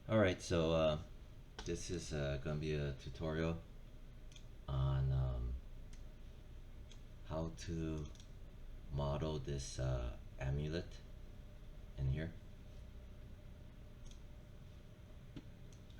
Alright, so this is going to be a tutorial on how to model this amulet in here.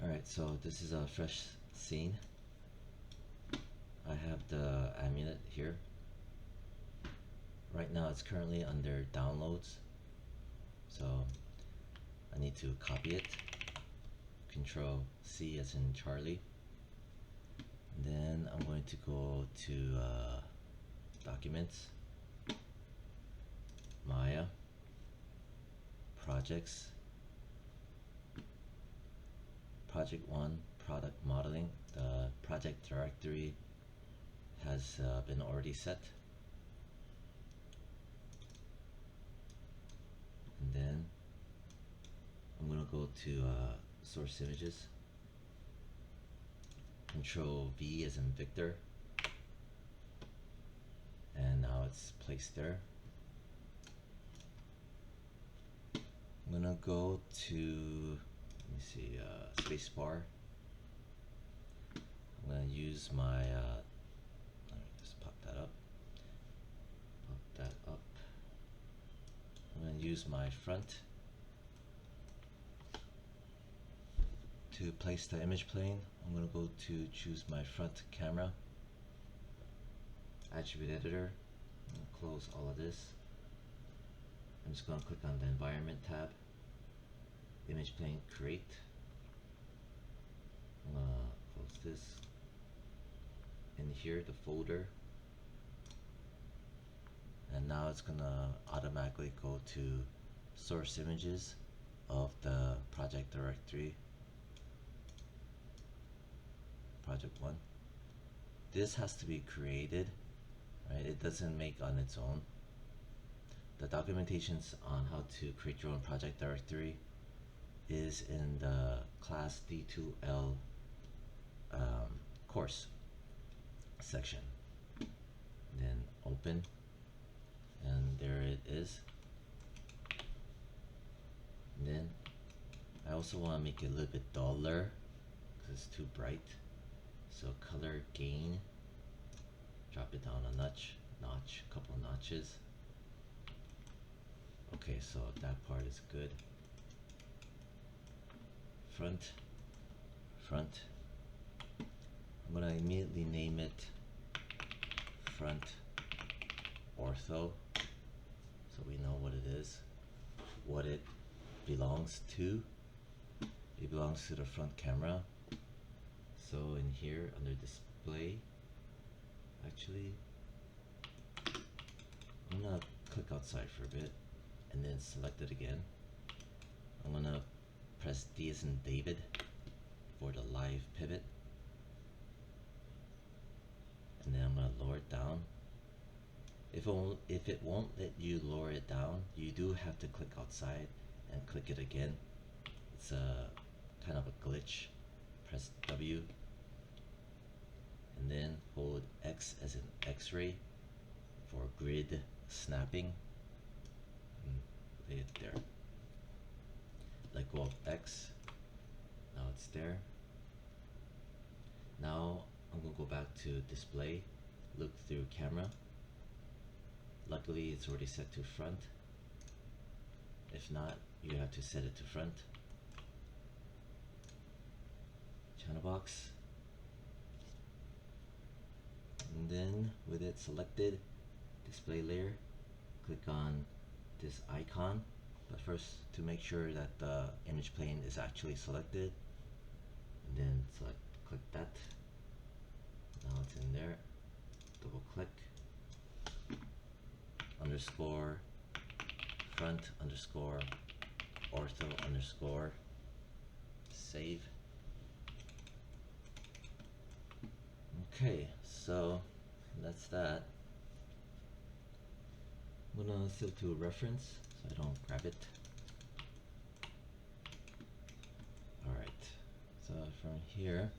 Alright, so this is a fresh scene. I have the amulet here. Right now it's currently under downloads, so I need to copy it. Control C as in Charlie. And then I'm going to go to Documents, Maya, Projects, Project 1, Product Modeling. The project directory has been already set. And then I'm going to go to Source Images, Control V as in Victor, and now it's placed there. I'm gonna go to, let me see, spacebar. I'm gonna use my, let me just pop that up. I'm gonna use my front to place the image plane. I'm gonna go to choose my front camera, attribute editor. I'm gonna close all of this. I'm just going to click on the environment tab, image plane create. I'm going to close this. In here, the folder. And now it's going to automatically go to source images of the project directory, project 1. This has to be created, right? It doesn't make on its own. The documentations on how to create your own project directory is in the class D2L course section. Then open, and there it is. And then I also want to make it a little bit duller because it's too bright. So color gain, drop it down a notch, couple notches. Okay, so that part is good. Front. I'm gonna immediately name it front ortho, so we know what it is, what it belongs to. It belongs to the front camera. So in here under display, actually, I'm gonna click outside for a bit and then select it again. I'm gonna press D as in David for the live pivot, and then I'm gonna lower it down. If it won't let you lower it down, you do have to click outside and click it again. It's a kind of a glitch. Press W and then hold X as in X-ray for grid snapping. Lay it there. Let go of X. Now it's there. Now I'm gonna go back to display, look through camera. Luckily it's already set to front. If not, you have to set it to front. Channel box. And then with it selected, display layer, click on this icon. But first, to make sure that the image plane is actually selected, and then click that. Now it's in there. Double click. Underscore front underscore ortho underscore save. Okay, so that's that. I'm gonna set to reference so I don't grab it. Alright, so from here,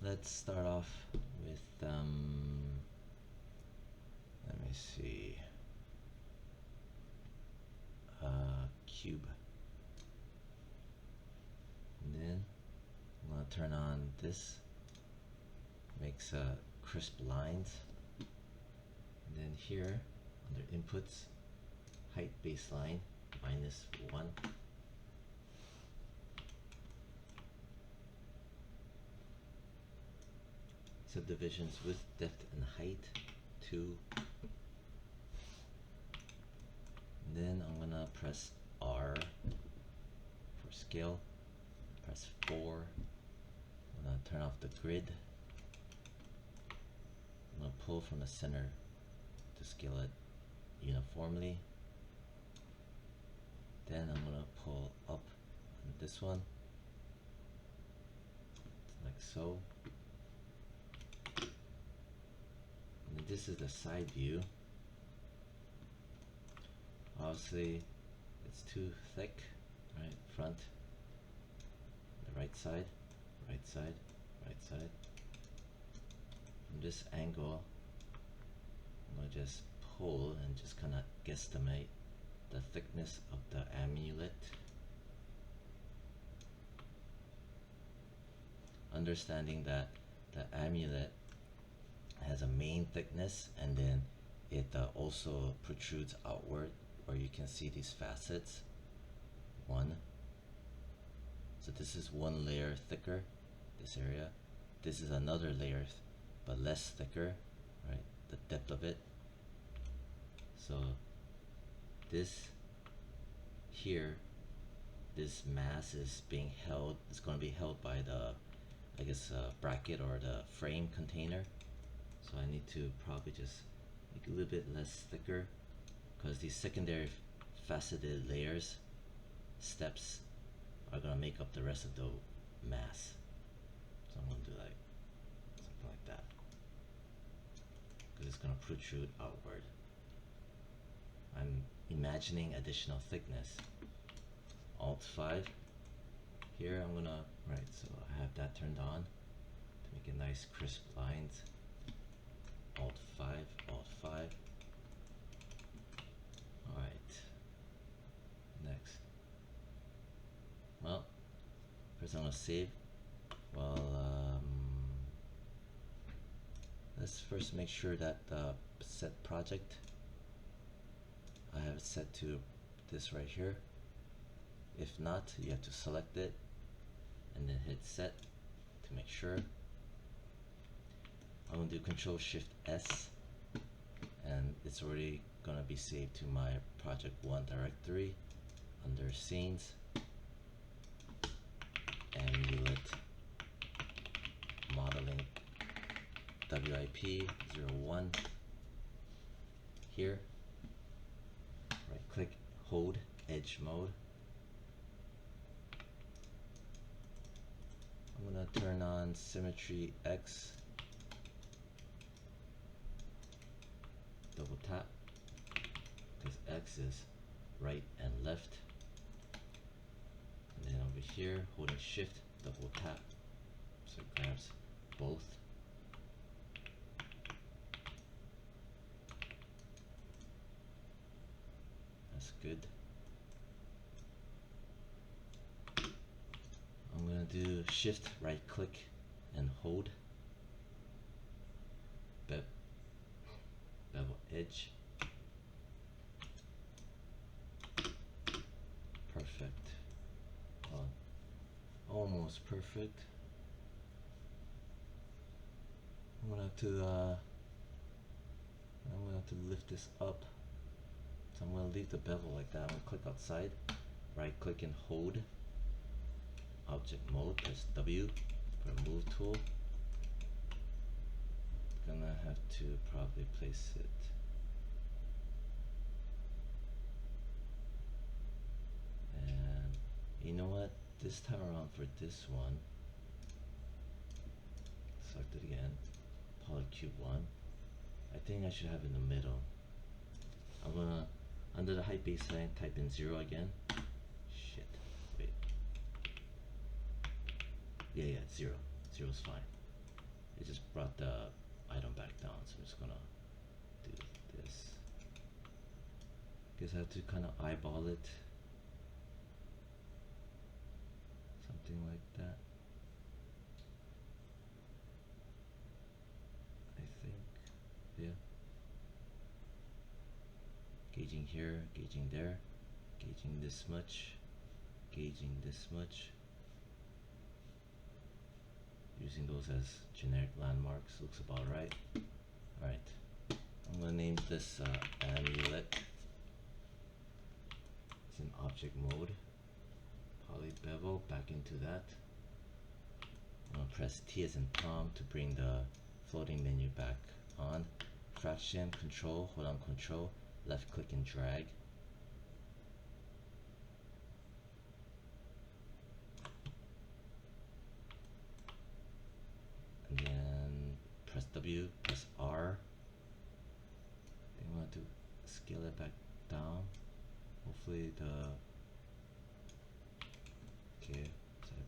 let's start off with let me see, cube. turn on this, makes crisp lines, and then here under inputs, height baseline -1. Subdivisions width, depth, and height 2. And then I'm gonna press R for scale. Press 4. I'm gonna turn off the grid. I'm gonna pull from the center to scale it uniformly. Then I'm gonna pull up on this one, like so. And this is the side view. Obviously, it's too thick, right? Front, the right side, right side, right side. From this angle, I'm gonna just pull and just kind of guesstimate the thickness of the amulet. Understanding that the amulet has a main thickness, and then it also protrudes outward, where you can see these facets. 1. So this is one layer thicker, this area. This is another layer, but less thicker, right? The depth of it. So this here, this mass is being held, it's going to be held by the, I guess, bracket or the frame container. So I need to probably just make it a little bit less thicker, because these secondary faceted layers, steps, are going to make up the rest of the mass. So I'm going to do like something like that, because it's going to protrude outward. I'm imagining additional thickness. Alt 5. Here I'm gonna, right, so I have that turned on to make a nice crisp lines. Alt 5, Alt 5. Alright. Next. Well, first I'm gonna save. Well, let's first make sure that the set project, I have it set to this right here. If not, you have to select it and then hit set to make sure. I'm gonna do Control Shift S, and it's already gonna be saved to my Project 1 directory under Scenes, Amulet Modeling WIP 01. Here, right click, hold edge mode. I'm gonna turn on Symmetry X, double tap, because X is right and left. And then over here, holding Shift, double tap, so it grabs both. That's good. I'm gonna do Shift, right click, and hold. Bevel edge. Perfect. Almost perfect. I'm gonna have to lift this up. So I'm gonna leave the bevel like that. I'm gonna click outside, right click and hold. Object mode, press W for a move tool. Gonna have to probably place it. And you know what? This time around for this one, select it again, Polycube 1. I think I should have it in the middle. I'm gonna, under the height baseline, type in 0 again. Shit, wait. Yeah, 0. 0 is fine. It just brought the item back down, so I'm just gonna do this. Guess I have to kind of eyeball it. Something like that. gauging here, gauging there, gauging this much, gauging this much, using those as generic landmarks. Looks about right. Alright, I'm gonna name this Amulet. It's in object mode. Poly bevel, back into that. I'm gonna press T as in Tom to bring the floating menu back on. Fraction, control, hold on control, left click and drag. And then press W, press R. Then we want to scale it back down. Hopefully okay, so I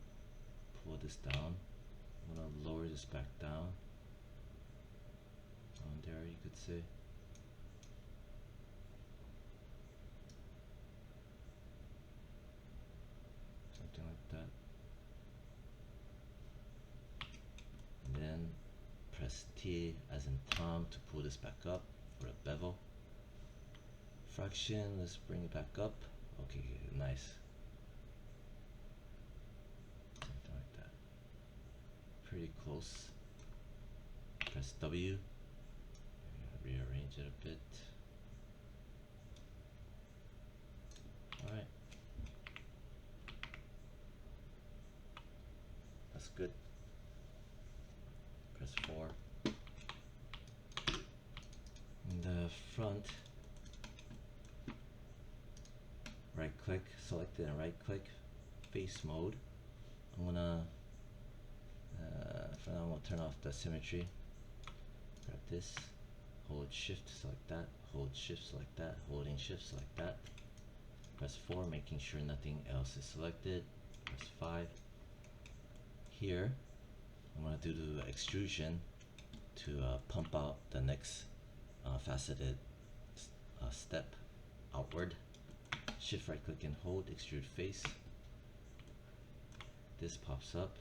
pull this down. I'm gonna lower this back down. On there, you could say. Something like that. And then press T as in Tom to pull this back up for a bevel. Fraction, let's bring it back up. Okay, nice. Something like that. Pretty close. Press W. Rearrange it a bit. Alright. That's good. Press 4. In the front, right click, select it and right click, face mode. I'm gonna, for now I'm gonna turn off the symmetry. Grab this, hold shift, select that, hold shift, select that, holding shift, select that. Press 4, making sure nothing else is selected. Press 5. Here, I'm gonna do the extrusion to pump out the next faceted step outward. Shift right click and hold, extrude face. This pops up.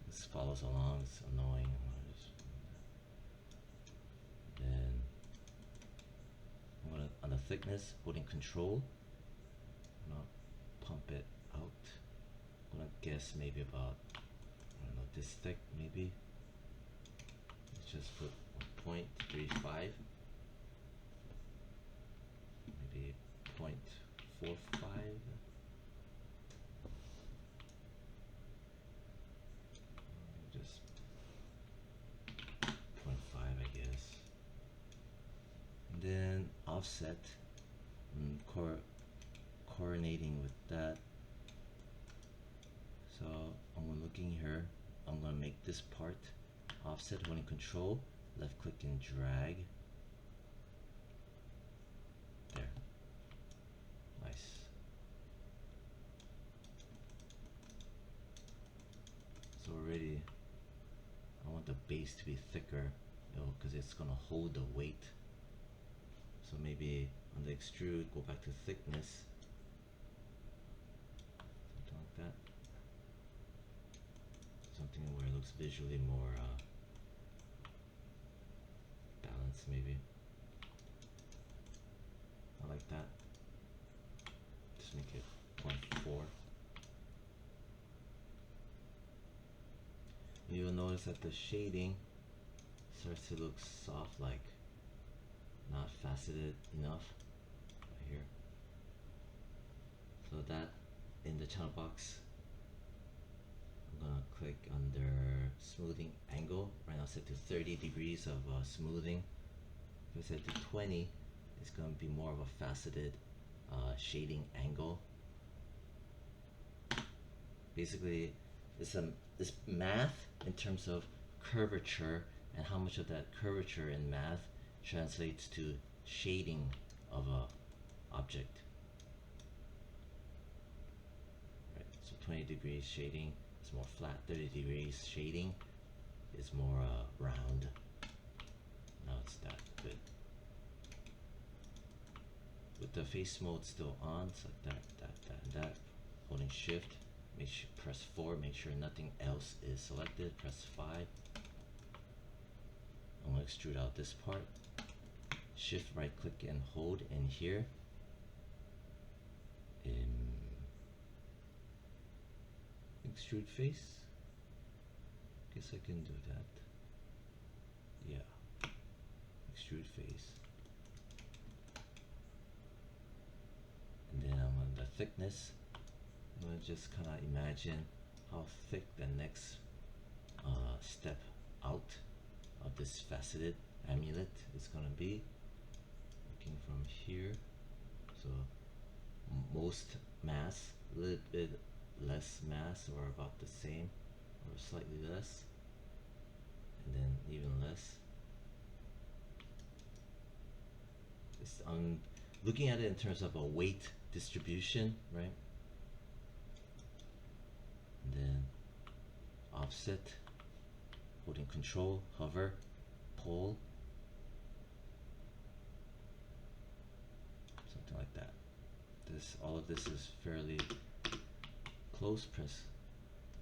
This follows along, it's annoying. Then I'm gonna, on the thickness, holding control, I'm gonna pump it out. I'm gonna guess maybe about, I don't know, this thick maybe. Let's just put 0.35. Maybe 0.45. Just 0.5, I guess. And then offset, coordinating with that. So I'm looking here. I'm gonna make this part offset, holding control, left click and drag. There. Nice. So already, I want the base to be thicker, because it's gonna hold the weight. So maybe on the extrude, go back to thickness, something like that. Something where it looks visually more balanced, maybe. I like that. Just make it 0.4. You'll notice that the shading starts to look soft, like not faceted enough right here. So that in the channel box, I'm gonna click under smoothing angle. Right now set to 30 degrees of smoothing. If I set to 20, it's gonna be more of a faceted shading angle. Basically, it's math in terms of curvature and how much of that curvature in math translates to shading of a object. Right, so 20 degrees shading is more flat, 30 degrees shading is more round. Now it's that good. With the face mode still on, select that, and that. Holding shift, press 4, make sure nothing else is selected. Press 5. I'm going to extrude out this part. shift right click and hold in here in extrude face. Guess I can do that. Yeah, extrude face. And then I'm on the thickness. I'm gonna just kind of imagine how thick the next step out of this faceted amulet is gonna be. Looking from here, so most mass, a little bit less mass, or about the same, or slightly less, and then even less. I'm looking at it in terms of a weight distribution, right? And then offset, holding control, hover, pull, something like that. All of this is fairly close. Press,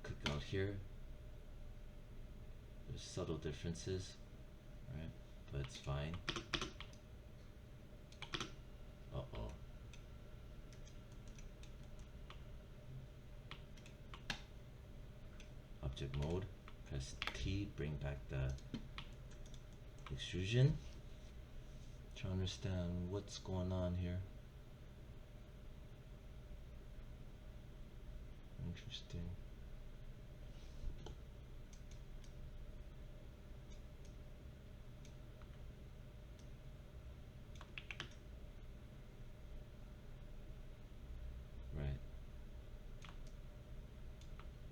click out here. There's subtle differences, right? But it's fine. Uh-oh. Object mode, press T, bring back the extrusion. Try to understand what's going on here. Interesting. Right.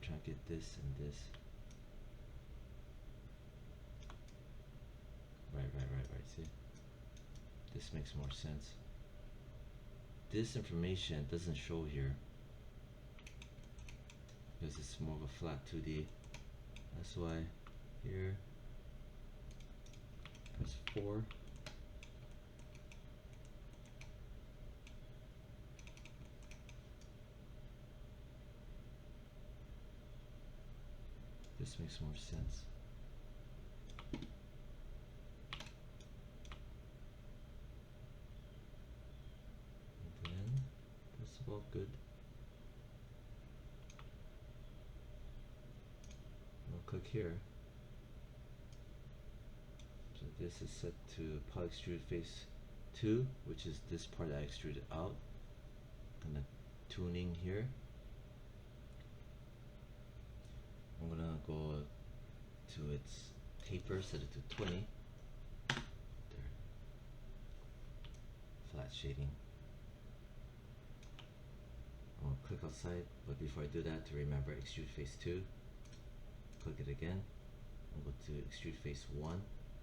Try to get this and this. Right. See? This makes more sense. This information doesn't show here because it's more of a flat 2D. That's why here, press 4. This makes more sense. And then that's about good. I'll click here. So this is set to poly extrude face 2, which is this part I extruded out. Gonna tuning here. I'm gonna go to its taper, set it to 20. There. Flat shading. I'm gonna click outside, but before I do that, to remember extrude face 2, click it again. I'll go to extrude face 1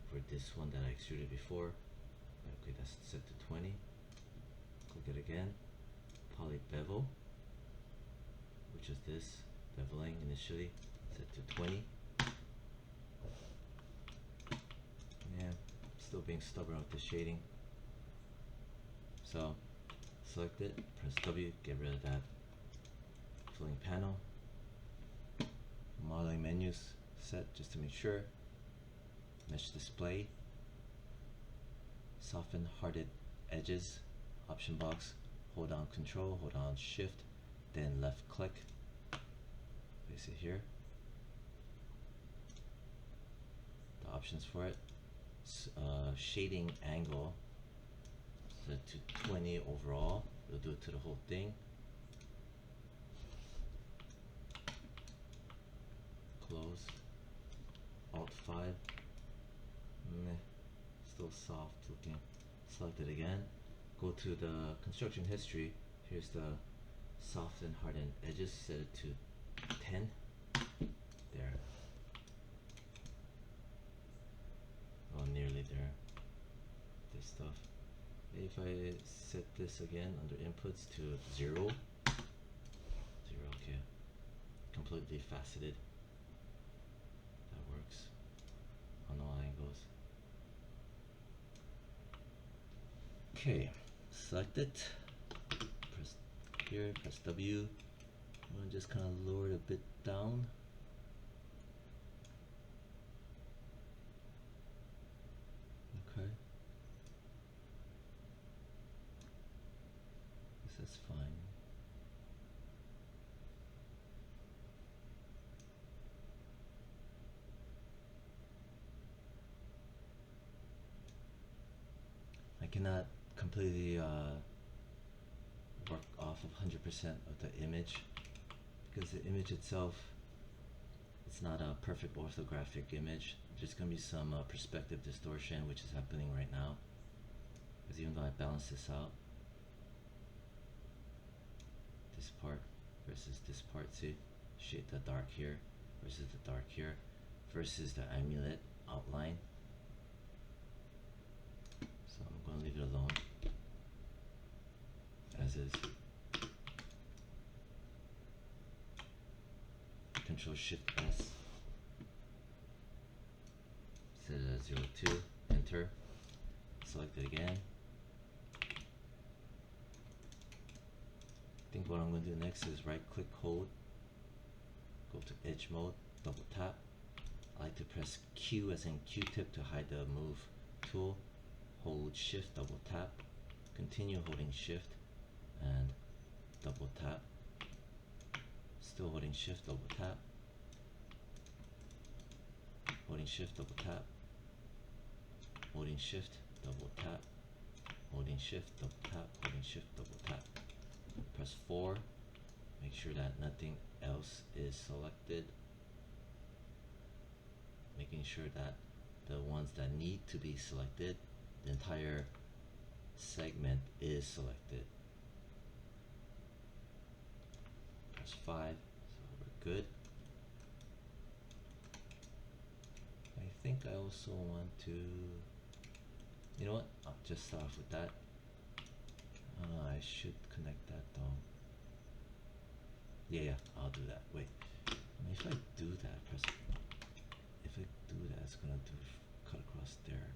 for this one that I extruded before. Okay, that's set to 20. Click it again. Poly bevel, which is this, beveling initially, set to 20. Yeah, still being stubborn with the shading. So, select it, press W, get rid of that filling panel. Modeling menus set just to make sure. Mesh display. Soften hardened edges. Option box. Hold down Control, hold down Shift, then left click. Place it here. The options for it. Shading angle set to 20 overall. We'll do it to the whole thing. Close. Alt 5. Meh. Still soft looking. Select it again. Go to the construction history. Here's the soft and hardened edges. Set it to 10. There. Oh, nearly there. This stuff. If I set this again under inputs to 0. 0, okay. Completely faceted. That works on all angles. Okay, select it. Press here, press W. I'm gonna just kind of lower it a bit down. Okay. that's fine. I cannot completely work off of 100% of the image because the image itself, it's not a perfect orthographic image. There's going to be some perspective distortion, which is happening right now. Because even though I balance this out, this part versus this part, see? Shade the dark here versus the dark here versus the amulet outline. So I'm going to leave it alone as is. Control Shift S. Set it as 02. Enter. Select it again. I think what I'm going to do next is right click, hold, go to edge mode, double tap. I like to press Q as in Q-tip to hide the move tool. Hold Shift, double tap. Continue holding Shift and double tap. Still holding Shift, double tap. Holding Shift, double tap. Holding Shift, double tap. Holding Shift, double tap. Holding Shift, double tap. Press 4. Make sure that nothing else is selected. Making sure that the ones that need to be selected, the entire segment is selected. Press 5. So we're good. I think I also want to, you know what, I'll just start off with that. I should connect that though. Yeah, I'll do that. Wait, if I do that, if I do that, it's gonna cut across there,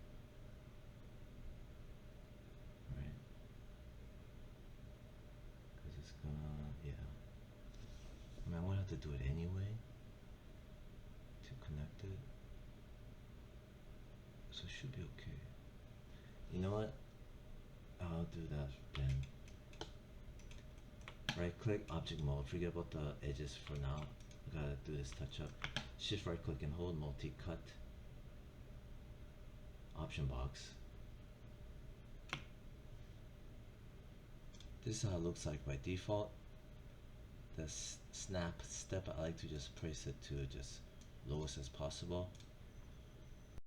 right? Because it's gonna, yeah. I mean, I'm gonna have to do it anyway to connect it, so it should be okay. You know what? I'll do that then. Right click, object mode. Forget about the edges for now. I gotta do this touch up. Shift right click and hold, multi cut. Option box. This is how it looks like by default. The snap step, I like to just place it to just lowest as possible.